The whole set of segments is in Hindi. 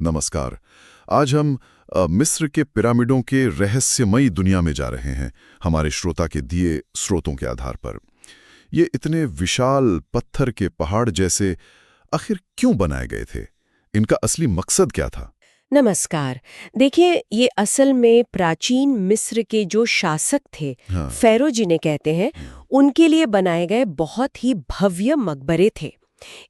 नमस्कार। आज हम मिस्र के पिरामिडों के रहस्यमयी दुनिया में जा रहे हैं, हमारे श्रोता के दिए स्रोतों के आधार पर। ये इतने विशाल पत्थर के पहाड़ जैसे आखिर क्यों बनाए गए थे? इनका असली मकसद क्या था? नमस्कार। देखिए, ये असल में प्राचीन मिस्र के जो शासक थे, हाँ। फ़ारो जिन्हें कहते हैं, उनके लिए बनाए गए बहुत ही भव्य मकबरे थे।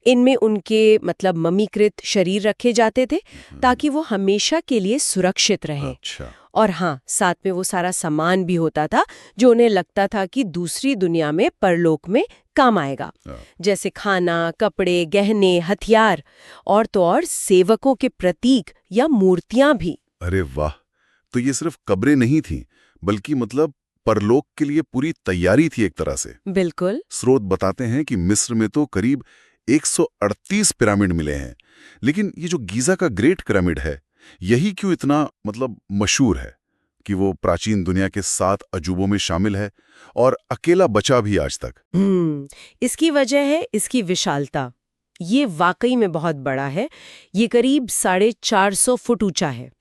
इनमें उनके ममीकृत शरीर रखे जाते थे ताकि वो हमेशा के लिए सुरक्षित रहें। अच्छा। और हाँ, साथ में वो सारा सामान भी होता था जो उन्हें लगता था कि दूसरी दुनिया में, परलोक में काम आएगा। जैसे खाना, कपड़े, गहने, हथियार और तो और सेवकों के प्रतीक या मूर्तियां भी। अरे वाह! तो ये सिर्फ कब्रें नहीं थीं, बल्कि परलोक के लिए पूरी तैयारी थी एक तरह से। बिल्कुल। स्रोत बताते हैं कि मिस्र में तो करीब 138 पिरामिड मिले हैं। लेकिन ये जो गीज़ा का ग्रेट पिरामिड है, यही क्यों इतना मशहूर है कि वो प्राचीन दुनिया के 7 अजूबों में शामिल है और अकेला बचा भी आज तक? इसकी वजह है इसकी विशालता। ये वाकई में बहुत बड़ा है। ये करीब 450 फुट ऊंचा है।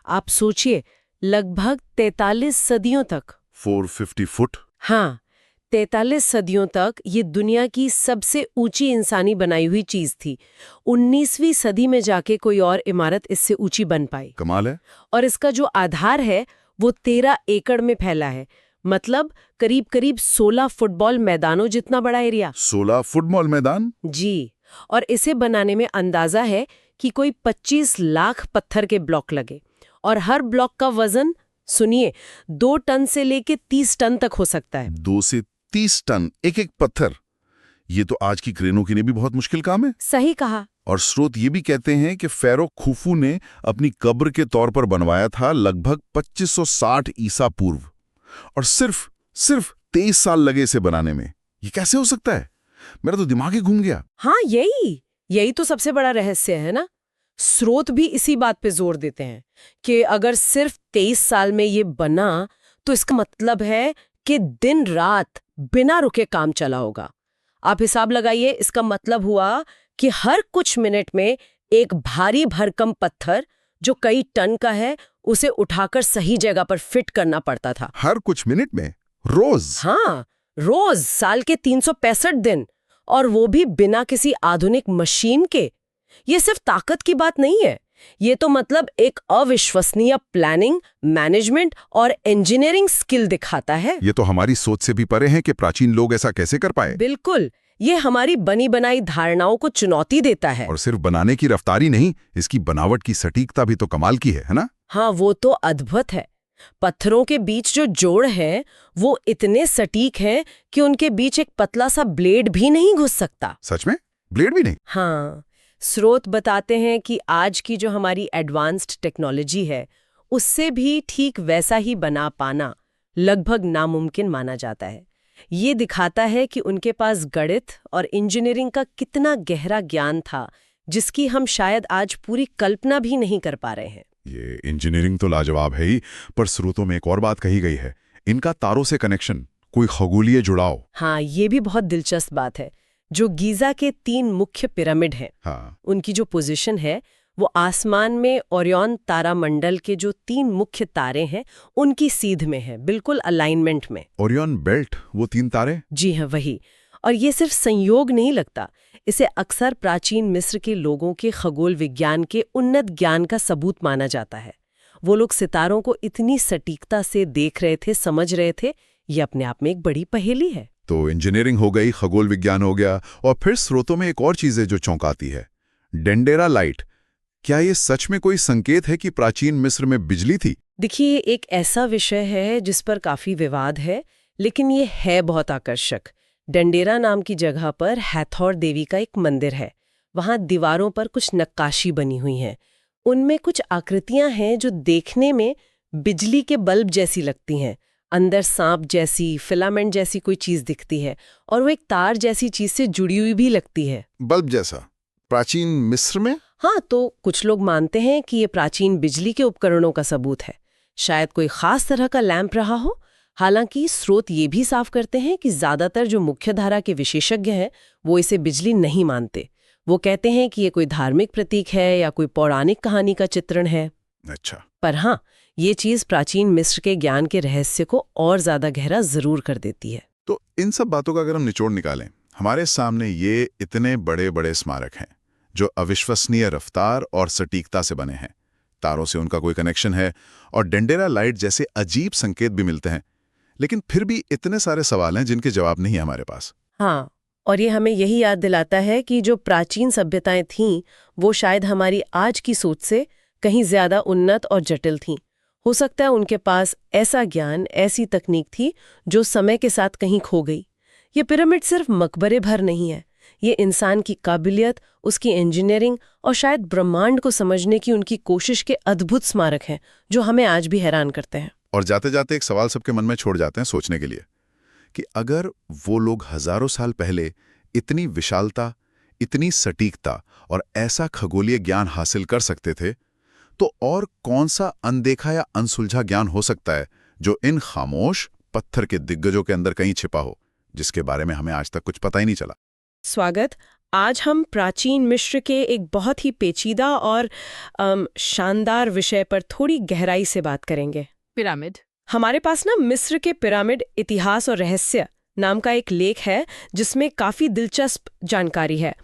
आप सोचिए, लगभग 43 सदियों तक। 450 फुट? हाँ, 43 सदियों तक ये दुनिया की सबसे ऊंची इंसानी बनाई हुई चीज थी। 19वीं सदी में जाके कोई और इमारत इससे ऊंची बन पाई। कमाल है। और इसका जो आधार है वो 13 एकड़ में फैला है। करीब करीब 16 फुटबॉल मैदानों जितना बड़ा एरिया। 16 फुटबॉल मैदान? जी। और इसे बनाने में अंदाजा है कि कोई 25 लाख पत्थर के ब्लॉक लगे। और हर ब्लॉक का वजन, सुनिए, 2 टन से लेके 30 टन तक हो सकता है। 2 से 30 टन एक पत्थर? ये तो आज की क्रेनों के लिए भी बहुत मुश्किल काम है। सही कहा। और स्रोत ये भी कहते हैं कि फ़ारो खुफू ने अपनी कब्र के तौर पर बनवाया था लगभग 2560 ईसा पूर्व, और सिर्फ 23 साल लगे इसे बनाने में। ये कैसे हो सकता है? मेरा तो दिमाग ही घूम गया। हाँ, यही तो सबसे बड़ा रहस्य है ना। स्रोत भी इसी बात पे जोर देते हैं कि अगर सिर्फ 23 साल में ये बना तो इसका मतलब है कि दिन रात बिना रुके काम चला होगा। आप हिसाब लगाइए, इसका मतलब हुआ कि हर कुछ मिनट में एक भारी भरकम पत्थर जो कई टन का है, उसे उठाकर सही जगह पर फिट करना पड़ता था। हर कुछ मिनट में? रोज? हाँ, रोज, साल के 365 दिन, और वो भी बिना किसी आधुनिक मशीन के। ये सिर्फ ताकत की बात नहीं है, ये तो एक अविश्वसनीय प्लानिंग, मैनेजमेंट और इंजीनियरिंग स्किल दिखाता है। ये तो हमारी सोच से भी परे है कि प्राचीन लोग ऐसा कैसे कर पाए। बिल्कुल, ये हमारी बनी बनाई धारणाओं को चुनौती देता है। और सिर्फ बनाने की रफ्तारी नहीं, इसकी बनावट की सटीकता भी तो कमाल की है ना? हाँ, वो तो अद्भुत है। पत्थरों के बीच जो जोड़ हैं, वो इतने सटीक हैं कि उनके बीच एक पतला सा ब्लेड भी नहीं घुस सकता। सच में? ब्लेड भी नहीं? हाँ, स्रोत बताते हैं कि आज की जो हमारी एडवांस्ड टेक्नोलॉजी है, उससे भी ठीक वैसा ही बना पाना लगभग नामुमकिन माना जाता है। ये दिखाता है कि उनके पास गणित और इंजीनियरिंग का कितना गहरा ज्ञान था, जिसकी हम शायद आज पूरी कल्पना भी नहीं कर पा रहे हैं। ये इंजीनियरिंग तो लाजवाब है ही, पर स्रोतों में एक और बात कही गई है, इनका तारों से कनेक्शन, कोई खगोलीय जुड़ाव। हाँ, ये भी बहुत दिलचस्प बात है। जो गीजा के 3 मुख्य पिरामिड हैं, हाँ। उनकी जो पोजीशन है, वो आसमान में ओरियन तारामंडल के जो 3 मुख्य तारे हैं, उनकी सीध में है, बिल्कुल अलाइनमेंट में। ओरियन बेल्ट, वो 3 तारे? जी हाँ, वही। और ये सिर्फ संयोग नहीं लगता, इसे अक्सर प्राचीन मिस्र के लोगों के खगोल विज्ञान के उन्नत ज्ञान का सबूत माना जाता है। वो लोग सितारों को इतनी सटीकता से देख रहे थे, समझ रहे थे। ये अपने आप में एक बड़ी पहेली है। तो इंजीनियरिंग हो गई, खगोल विज्ञान हो गया, और फिर स्रोतों में एक और चीज है जो चौंकाती है, डेंडेरा लाइट। क्या ये सच में कोई संकेत है कि प्राचीन मिस्र में बिजली थी? देखिए, एक ऐसा विषय है जिस पर काफी विवाद है, लेकिन ये है बहुत आकर्षक। डंडेरा नाम की जगह पर हैथोर देवी का एक मंदिर है। वहां दीवारों पर कुछ नक्काशी बनी हुई है। उनमें कुछ आकृतियां हैं जो देखने में बिजली के बल्ब जैसी लगती हैं। अंदर सांप जैसी, फिलामेंट जैसी कोई चीज दिखती है, और वो एक तार जैसी चीज से जुड़ी हुई भी लगती है। बल्ब जैसा? प्राचीन मिस्र में? हाँ, तो कुछ लोग मानते हैं कि ये प्राचीन बिजली के उपकरणों का सबूत है। शायद कोई खास तरह का लैंप रहा हो। हालांकि स्रोत ये भी साफ करते हैं कि ज्यादातर जो मुख्य धारा के विशेषज्ञ हैं, वो इसे बिजली नहीं मानते। वो कहते हैं कि ये कोई धार्मिक प्रतीक है या कोई पौराणिक कहानी का चित्रण है। अच्छा। पर हाँ, ये चीज प्राचीन मिस्र के ज्ञान के रहस्य को और ज्यादा गहरा जरूर कर देती है। तो इन सब बातों का अगर हम निचोड़ निकालें, हमारे सामने ये इतने बड़े बड़े स्मारक हैं जो अविश्वसनीय रफ्तार और सटीकता से बने हैं। तारों से उनका कोई कनेक्शन है और डेंडेरा लाइट जैसे अजीब संकेत भी मिलते हैं, लेकिन फिर भी इतने सारे सवाल हैं जिनके जवाब नहीं है हमारे पास। हाँ, और ये हमें यही याद दिलाता है कि जो प्राचीन सभ्यताएं थीं वो शायद हमारी आज की सोच से कहीं ज्यादा उन्नत और जटिल थीं। हो सकता है उनके पास ऐसा ज्ञान, ऐसी तकनीक थी जो समय के साथ कहीं खो गई। ये पिरामिड सिर्फ मकबरे भर नहीं है, ये इंसान की काबिलियत, उसकी इंजीनियरिंग और शायद ब्रह्मांड को समझने की उनकी कोशिश के अद्भुत स्मारक हैं जो हमें आज भी हैरान करते हैं। और जाते जाते एक सवाल सबके मन में छोड़ जाते हैं सोचने के लिए कि अगर वो लोग हजारों साल पहले इतनी विशालता, इतनी सटीकता और ऐसा खगोलीय ज्ञान हासिल कर सकते थे, तो और कौन सा अनदेखा या अनसुलझा ज्ञान हो सकता है जो इन खामोश पत्थर के दिग्गजों के अंदर कहीं छिपा हो, जिसके बारे में हमें आज तक कुछ पता ही नहीं चला। स्वागत। आज हम प्राचीन मिस्र के एक बहुत ही पेचीदा और शानदार विषय पर थोड़ी गहराई से बात करेंगे। पिरामिड। हमारे पास ना मिस्र के पिरामिड इतिहास और रहस्य नाम का एक लेख है जिसमें काफी दिलचस्प जानकारी है।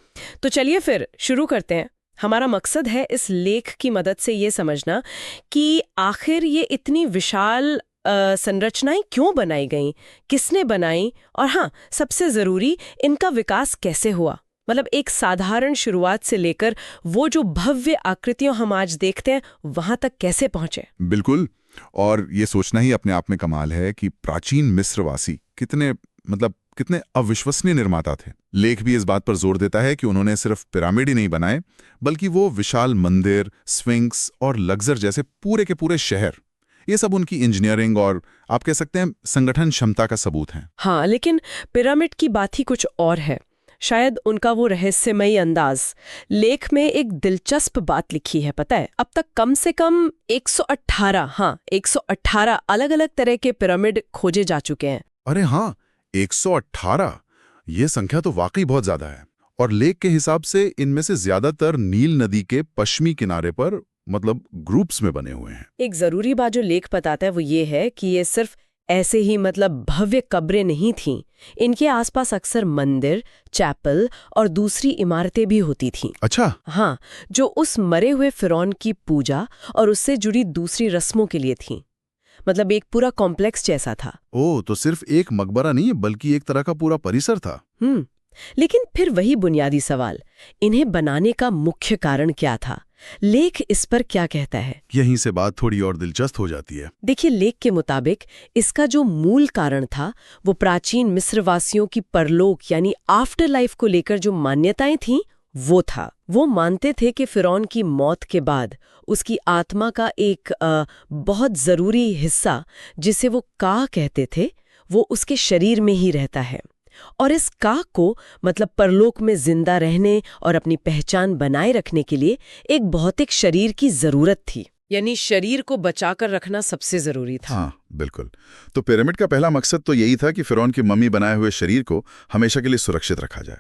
तो चलिए फिर शुरू करते हैं। हमारा मकसद है इस लेख की मदद से ये समझना कि आखिर ये इतनी विशाल संरचनाएं क्यों बनाई गईं, किसने बनाई, और हाँ, सबसे जरूरी, इनका विकास कैसे हुआ। मतलब एक साधारण शुरुआत से लेकर वो जो भव्य आकृतियां हम आज देखते हैं वहां तक कैसे पहुंचे। बिल्कुल। और ये सोचना ही अपने आप में कमाल है कि प्राचीन मिस्रवासी कितने अविश्वसनीय निर्माता थे। लेख भी इस बात पर जोर देता है कि उन्होंने सिर्फ पिरामिड ही नहीं बनाए, बल्कि वो विशाल मंदिर, स्फिंक्स और लक्जर जैसे पूरे के पूरे शहर, ये सब उनकी इंजीनियरिंग और आप कह सकते हैं संगठन क्षमता का सबूत हैं। हाँ, लेकिन पिरामिड की बात ही कुछ और है। शायद उनका वो रहस्यमयी अंदाज। लेख में एक दिलचस्प बात लिखी है, पता है? अब तक कम से कम 118 अलग अलग तरह के पिरामिड खोजे जा चुके हैं। अरे हाँ, 118, ये संख्या तो वाकई बहुत ज्यादा है। और लेख के हिसाब से इनमें से ज्यादातर नील नदी के पश्चिमी किनारे पर ग्रुप्स में बने हुए हैं। एक जरूरी बात जो लेख बताता है वो ये है कि ये सिर्फ ऐसे ही भव्य कब्रें नहीं थीं। इनके आसपास अक्सर मंदिर, चैपल और दूसरी इमारतें भी होती थीं। अच्छा। हाँ, जो उस मरे हुए फिरौन की पूजा और उससे जुड़ी दूसरी रस्मों के लिए थीं। एक पूरा कॉम्प्लेक्स जैसा था। ओह, तो सिर्फ एक मकबरा नहीं बल्कि एक तरह का पूरा परिसर था। लेकिन फिर वही बुनियादी सवाल, इन्हें बनाने का मुख्य कारण क्या था? लेख इस पर क्या कहता है? यहीं से बात थोड़ी और दिलचस्प हो जाती है। देखिए, लेख के मुताबिक इसका जो मूल कारण था वो प्राचीन मिस्रवासियों की परलोक यानी आफ्टर लाइफ को लेकर जो मान्यताएं थीं वो था। वो मानते थे कि फिरौन की मौत के बाद उसकी आत्मा का एक बहुत जरूरी हिस्सा, जिसे वो काह कहते थे, वो उसके शरीर में ही रहता है। और इस काह को परलोक में जिंदा रहने और अपनी पहचान बनाए रखने के लिए एक भौतिक शरीर की जरूरत थी। यानी शरीर को बचाकर रखना सबसे जरूरी था। हाँ, बिल्कुल। तो पिरामिड का पहला मकसद तो यही था कि फिरौन की मम्मी बनाए हुए शरीर को हमेशा के लिए सुरक्षित रखा जाए।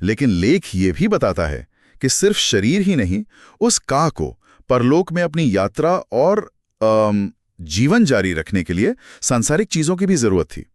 लेकिन लेख ये भी बताता है कि सिर्फ शरीर ही नहीं, उस काह को परलोक में अपनी यात्रा और जीवन जारी रखने के लिए सांसारिक चीजों की भी जरूरत थी।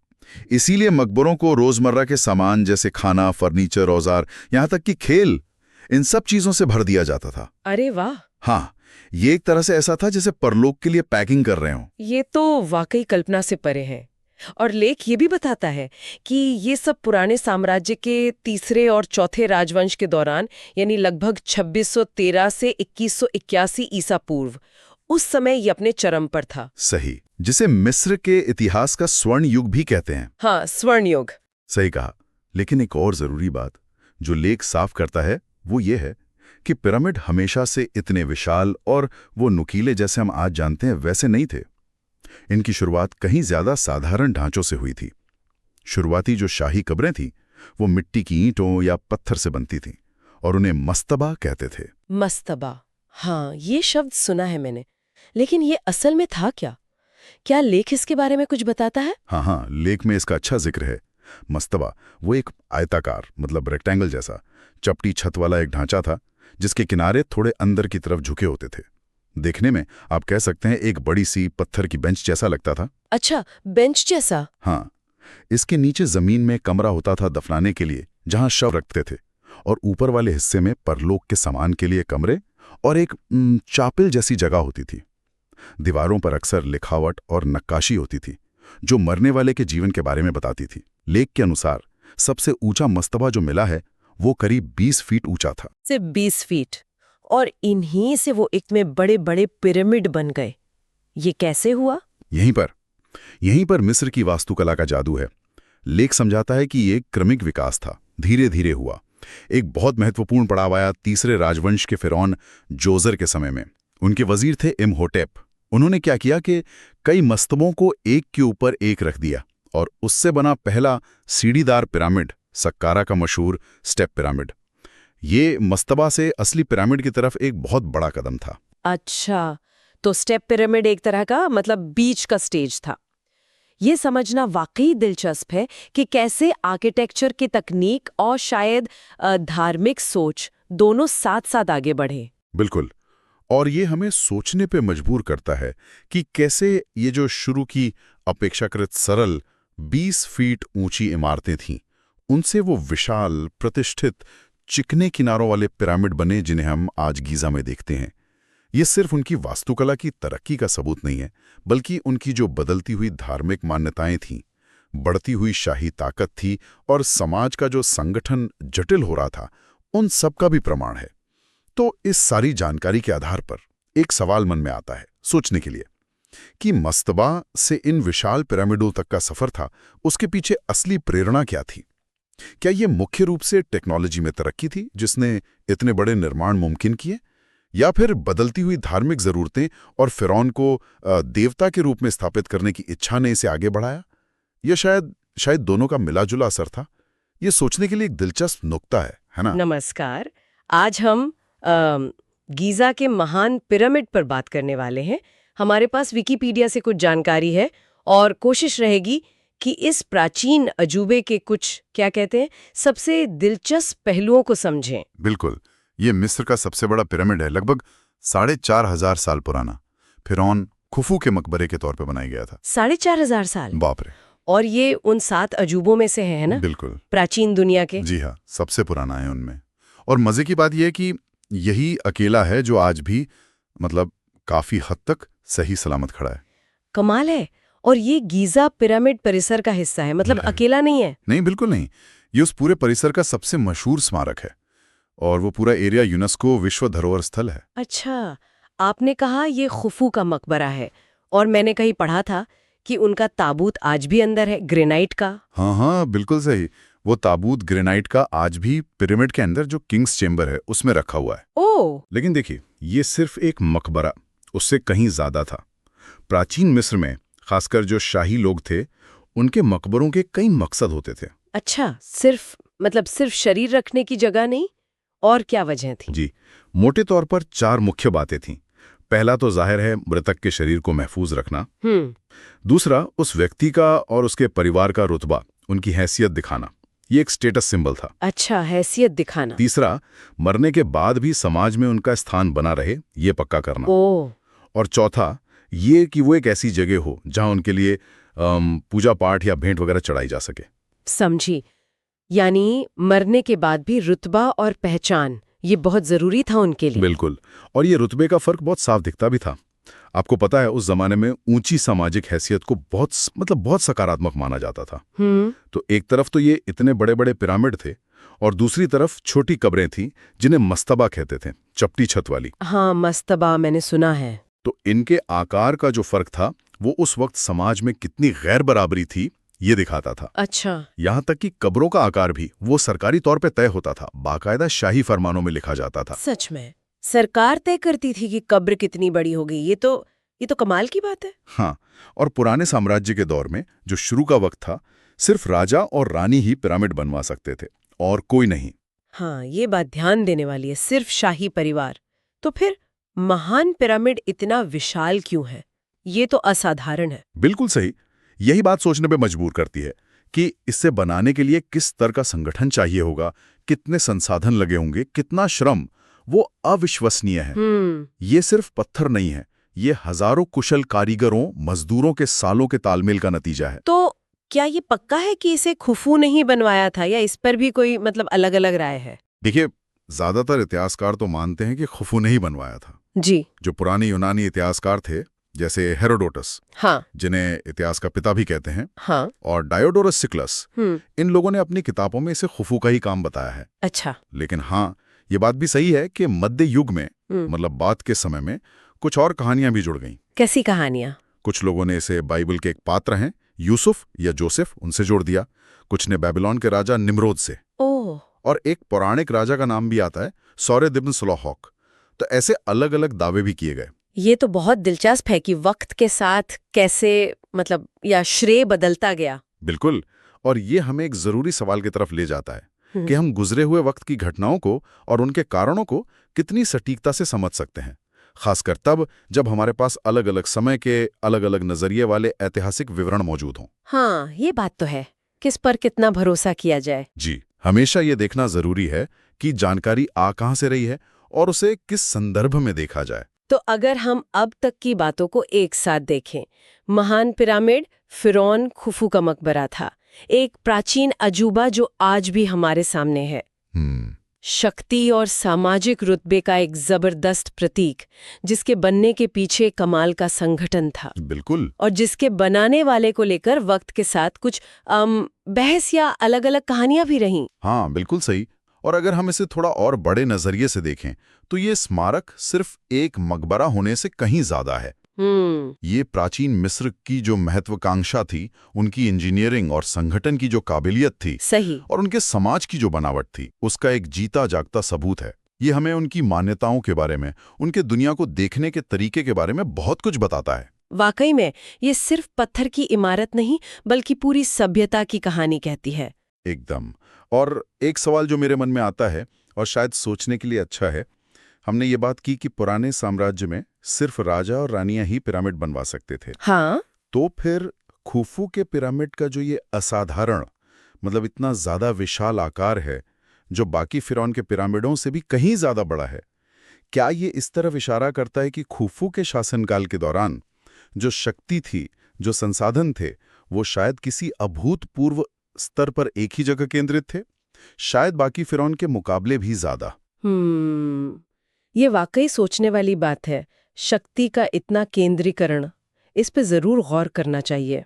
इसीलिए मकबरों को रोजमर्रा के सामान जैसे खाना, फर्नीचर, औजार, यहां तक कि खेल, इन सब चीजों से भर दिया जाता था। अरे वाह! हाँ, ये एक तरह से ऐसा था जैसे परलोक के लिए पैकिंग कर रहे हो। ये तो वाकई कल्पना से परे है। और लेख ये भी बताता है कि ये सब पुराने साम्राज्य के तीसरे और चौथे राजवंश के दौरान, यानी लगभग 2613 से 2181 ईसा पूर्व, उस समय ये अपने चरम पर था। सही, जिसे मिस्र के इतिहास का स्वर्ण युग भी कहते हैं। हाँ, स्वर्ण युग। सही कहा। लेकिन एक और जरूरी बात जो लेख साफ करता है वो ये है कि पिरामिड हमेशा से इतने विशाल और वो नुकीले जैसे हम आज जानते हैं वैसे नहीं थे। इनकी शुरुआत कहीं ज्यादा साधारण ढांचों से हुई थी। शुरुआती जो शाही कब्रें थीं वो मिट्टी की ईंटों या पत्थर से बनती थीं और उन्हें मस्तबा कहते थे। मस्तबा, हाँ, ये शब्द सुना है मैंने। लेकिन ये असल में था क्या? क्या लेख इसके बारे में कुछ बताता है? हाँ, लेख में इसका अच्छा जिक्र है। मस्तबा वो एक आयताकार मतलब रेक्टेंगल जैसा चपटी छत वाला एक ढांचा था जिसके किनारे थोड़े अंदर की तरफ झुके होते थे। देखने में आप कह सकते हैं एक बड़ी सी पत्थर की बेंच जैसा लगता था। अच्छा, बेंच जैसा। हाँ, इसके नीचे जमीन में कमरा होता था दफनाने के लिए जहां शव रखते थे, और ऊपर वाले हिस्से में परलोक के सामान के लिए कमरे और एक चापिल जैसी जगह होती थी। दीवारों पर अक्सर लिखावट और नक्काशी होती थी जो मरने वाले के जीवन के बारे में बताती थी। लेख के अनुसार सबसे ऊंचा मस्तबा जो मिला है वो करीब 20 फीट ऊंचा था। सिर्फ 20 फीट, और इन्हीं से वो इतने बड़े बड़े पिरामिड बन गए। ये कैसे हुआ? यहीं पर मिस्र की वास्तुकला का जादू है। लेख समझाता है कि ये क्रमिक विकास था, धीरे धीरे हुआ। एक बहुत महत्वपूर्ण पड़ाव आया तीसरे राजवंश के फिरौन जोजर के समय में। उनके वजीर थे इम्होटेप। उन्होंने क्या किया कि कई मस्तबों को एक के ऊपर एक रख दिया और उससे बना पहला सीढ़ीदार पिरामिड सक्कारा का मशहूर स्टेप पिरामिड। ये मस्तबा से असली पिरामिड की तरफ एक बहुत बड़ा कदम था। अच्छा, तो स्टेप पिरामिड एक तरह का मतलब बीच का स्टेज था। ये समझना वाकई दिलचस्प है कि कैसे आर्किटेक्चर की तकनीक और शायद धार्मिक सोच दोनों साथ साथ आगे बढ़े। बिल्कुल, और ये हमें सोचने पे मजबूर करता है कि कैसे ये जो शुरू की अपेक्षाकृत सरल 20 फीट ऊंची इमारतें थीं, उनसे वो विशाल, प्रतिष्ठित, चिकने किनारों वाले पिरामिड बने जिन्हें हम आज गीजा में देखते हैं। ये सिर्फ उनकी वास्तुकला की तरक्की का सबूत नहीं है, बल्कि उनकी जो बदलती हुई धार्मिक मान्यताएं थीं, बढ़ती हुई शाही ताकत थी और समाज का जो संगठन जटिल हो रहा था, उन सब का भी प्रमाण है। तो इस सारी जानकारी के आधार पर एक सवाल मन में आता है सोचने के लिए कि मस्तबा से इन विशाल पिरामिडों तक का सफर था, उसके पीछे असली प्रेरणा क्या थी? क्या ये मुख्य रूप से टेक्नोलॉजी में तरक्की थी जिसने इतने बड़े निर्माण मुमकिन किए, या फिर बदलती हुई धार्मिक जरूरतें और फिरौन को देवता के रूप में स्थापित करने की इच्छा ने इसे आगे बढ़ाया, या शायद दोनों का मिला-जुला असर था? ये सोचने के लिए एक दिलचस्प नुक्ता है ना? नमस्कार, आज हम गीजा के महान पिरामिड पर बात करने वाले हैं। हमारे पास विकिपीडिया से कुछ जानकारी है और कोशिश रहेगी कि इस प्राचीन अजूबे के कुछ क्या कहते हैं सबसे दिलचस्प पहलुओं को समझें। बिल्कुल, ये मिस्र का सबसे बड़ा पिरामिड है, लगभग 4,500 साल पुराना। फिरौन खुफू के मकबरे के तौर पे बनाया गया था। 4,500 साल? बाप रे! और ये उन 7 अजूबों में से है ना? बिल्कुल, प्राचीन दुनिया के। जी हाँ, सबसे पुराना है उनमें। और मजे की बात यह है कि यही अकेला है जो आज भी मतलब काफी हद तक सही सलामत खड़ा है। कमाल है। और ये गीजा पिरामिड परिसर का हिस्सा है, मतलब अकेला नहीं है? नहीं, बिल्कुल नहीं। ये उस पूरे परिसर का सबसे मशहूर स्मारक है और वो पूरा एरिया यूनेस्को विश्व धरोहर स्थल है। अच्छा, आपने कहा ये खुफू का मकबरा है, और मैंने कहीं पढ़ा था कि उनका ताबूत आज भी अंदर है, ग्रेनाइट का। हाँ, बिल्कुल सही। वो ताबूत ग्रेनाइट का आज भी पिरामिड के अंदर जो किंग्स चेंबर है उसमें रखा हुआ है। ओह! लेकिन देखिए, ये सिर्फ एक मकबरा, उससे कहीं ज्यादा था। प्राचीन मिस्र में खासकर जो शाही लोग थे, उनके मकबरों के कई मकसद होते थे। अच्छा, सिर्फ शरीर रखने की जगह नहीं, और क्या वजह थी? जी, मोटे तौर पर 4 मुख्य बातें थीं। पहला तो जाहिर है मृतक के शरीर को महफूज रखना। दूसरा, उस व्यक्ति का और उसके परिवार का रुतबा, उनकी हैसियत दिखाना, ये एक स्टेटस सिंबल था। अच्छा, हैसियत दिखाना। तीसरा, मरने के बाद भी समाज में उनका स्थान बना रहे, ये पक्का करना। ओह! और चौथा, ये कि वो एक ऐसी जगह हो जहां उनके लिए पूजा पाठ या भेंट वगैरह चढ़ाई जा सके। समझी। यानी मरने के बाद भी रुतबा और पहचान, ये बहुत जरूरी था उनके लिए। बिल्कुल, और ये रुतबे का फर्क बहुत साफ दिखता भी था। आपको पता है, उस जमाने में ऊंची सामाजिक हैसियत को बहुत सकारात्मक माना जाता था। तो एक तरफ तो ये इतने बड़े बड़े पिरामिड थे और दूसरी तरफ छोटी कब्रें थीं जिन्हें मस्तबा कहते थे, चपटी छत वाली। हाँ, मस्तबा मैंने सुना है। तो इनके आकार का जो फर्क था वो उस वक्त समाज में कितनी गैर बराबरी थी ये दिखाता था। अच्छा। यहाँ तक कि कब्रों का आकार भी वो सरकारी तौर पे तय होता था, बाकायदा शाही फरमानों में लिखा जाता था। सच में सरकार तय करती थी कि कब्र कितनी बड़ी होगी? ये तो कमाल की बात है। हाँ, और पुराने साम्राज्य के दौर में जो शुरू का वक्त था, सिर्फ राजा और रानी ही पिरामिड बनवा सकते थे और कोई नहीं। हाँ, ये बात ध्यान देने वाली है, सिर्फ शाही परिवार। तो फिर महान पिरामिड इतना विशाल क्यों है? ये तो असाधारण है। बिल्कुल सही। यही बात सोचने पे मजबूर करती है कि इसे बनाने के लिए किस स्तर का संगठन चाहिए होगा, कितने संसाधन लगे होंगे, कितना श्रम, वो अविश्वसनीय है। ये सिर्फ पत्थर नहीं है, ये हजारों कुशल कारीगरों, मजदूरों के सालों के तालमेल का नतीजा है। तो क्या ये पक्का है कि इसे खुफू ने ही बनवाया था, या इस पर भी कोई मतलब अलग-अलग राय है? देखिए, ज्यादातर इतिहासकार तो मानते हैं कि खुफू ने ही बनवाया था। जी। जो पुराने यूनानी इतिहासकार थे, जैसे हेरोडोटस, हाँ। जिन्हें इतिहास का पिता भी कहते हैं, हाँ। और डायोडोरस सिक्लस, इन लोगों ने अपनी किताबों में इसे खुफू का ही काम बताया है। अच्छा। लेकिन हाँ, ये बात भी सही है कि मध्य युग में, मतलब बाद के समय में, कुछ और कहानियां भी जुड़ गईं। कैसी कहानियां? कुछ लोगों ने इसे बाइबल के एक पात्र हैं, यूसुफ या जोसेफ, उनसे जोड़ दिया। कुछ ने बेबीलोन के राजा निम्रोद से। ओह। और एक पौराणिक राजा का नाम भी आता है, सौरेद इब्न स्लोहॉक। तो ऐसे अलग अलग दावे भी किए गए। ये तो बहुत दिलचस्प है कि वक्त के साथ कैसे मतलब या श्रेय बदलता गया। बिल्कुल। और ये हमें एक जरूरी सवाल की तरफ ले जाता है कि हम गुजरे हुए वक्त की घटनाओं को और उनके कारणों को कितनी सटीकता से समझ सकते हैं, खासकर तब जब हमारे पास अलग अलग समय के अलग अलग नजरिए वाले ऐतिहासिक विवरण मौजूद हों। हाँ, ये बात तो है। किस पर कितना भरोसा किया जाए? जी, हमेशा ये देखना जरूरी है कि जानकारी आ कहां से रही है और उसे किस संदर्भ में देखा जाए। तो अगर हम अब तक की बातों को एक साथ देखें, महान पिरामिड, फिरौन खुफू का मकबरा था, एक प्राचीन अजूबा जो आज भी हमारे सामने है, शक्ति और सामाजिक रुतबे का एक जबरदस्त प्रतीक, जिसके बनने के पीछे कमाल का संगठन था। बिल्कुल। और जिसके बनाने वाले को लेकर वक्त के साथ कुछ बहस या अलग अलग कहानियां भी रहीं। हाँ, बिल्कुल सही। और अगर हम इसे थोड़ा और बड़े नजरिए से देखें तो ये स्मारक सिर्फ एक मकबरा होने से कहीं ज्यादा है। ये प्राचीन मिस्र की जो महत्वाकांक्षा थी, उनकी इंजीनियरिंग और संगठन की जो काबिलियत थी, सही, और उनके समाज की जो बनावट थी, उसका एक जीता जागता सबूत है। ये हमें उनकी मान्यताओं के बारे में, उनके दुनिया को देखने के तरीके के बारे में बहुत कुछ बताता है। वाकई में ये सिर्फ पत्थर की इमारत नहीं बल्कि पूरी सभ्यता की कहानी कहती है। एकदम। और एक सवाल जो मेरे मन में आता है और शायद सोचने के लिए अच्छा है, हमने ये बात की कि पुराने साम्राज्य में सिर्फ राजा और रानियां ही पिरामिड बनवा सकते थे। हाँ। तो फिर खुफू के पिरामिड का जो ये असाधारण, मतलब इतना ज्यादा विशाल आकार है, जो बाकी फिरौन के पिरामिडों से भी कहीं ज्यादा बड़ा है, क्या ये इस तरफ इशारा करता है कि खुफू के शासनकाल के दौरान जो शक्ति थी, जो संसाधन थे, वो शायद किसी अभूतपूर्व स्तर पर एक ही जगह केंद्रित थे, शायद बाकी फिरौन के मुकाबले भी ज्यादा। ये वाकई सोचने वाली बात है। शक्ति का इतना केंद्रीकरण, इस पे जरूर गौर करना चाहिए।